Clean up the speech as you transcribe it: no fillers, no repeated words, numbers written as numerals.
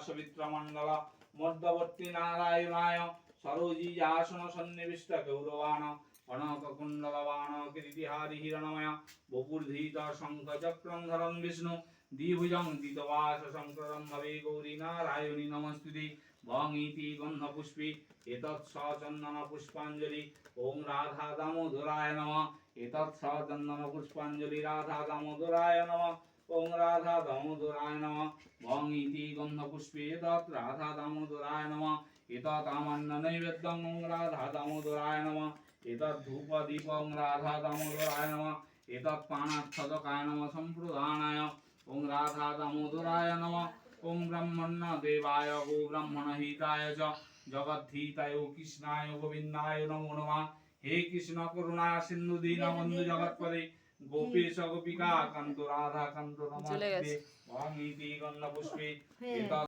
সবিত্রমণ্ডল মধ্যবর্তী নারায়ণায় সরোজিয়াসন সন্নিবিষ্ট গৌরবাণ কনককুণ্ডলবাণ কীর্তিহারি হিরণময় বপুর্ধীত শঙ্খ চক্রং ধরং বিষ্ণু দ্বিভুজং দিতবাস শঙ্করং ভবে গৌরী নারায়ণী নমস্তুতে ভং ইতি গন্ধপুষ্পে এতৎ চন্দন পুষ্পাঞ্জলি ওম রাধা দামোদরায় নমঃ এতৎ চন্দন পুষ্পাঞ্জলি রাধা দামোদরায় নমঃ ওম রাধা দামোদরায় নমঃ ভং ইতি গন্ধপুষ্পে এতৎ রাধা দামোদরায় নমঃ এতৎ আমান্য নৈবেদ্যং ওম রাধা দামোদরায় নমঃ এতৎ ধূপ দীপং রাধা দামোদরায় নমঃ এতৎ পানাচ্ছদকায় নমঃ সম্প্রদানায় ওম রাধা দামোদরায় নমঃ ওম ব্রহ্মণ্য দেবায় গো ব্রাহ্মণ হিতায় চ জগদ্ধিতায় কৃষ্ণায় গোবিন্দায় নমো নমঃ হে কৃষ্ণ করুণা সিন্ধু দীনবন্ধু জগৎপতে গোপীশ গোপিকা কান্ত রাধা কান্ত নমস্তে ওম ইতি গন্ধপুষ্পে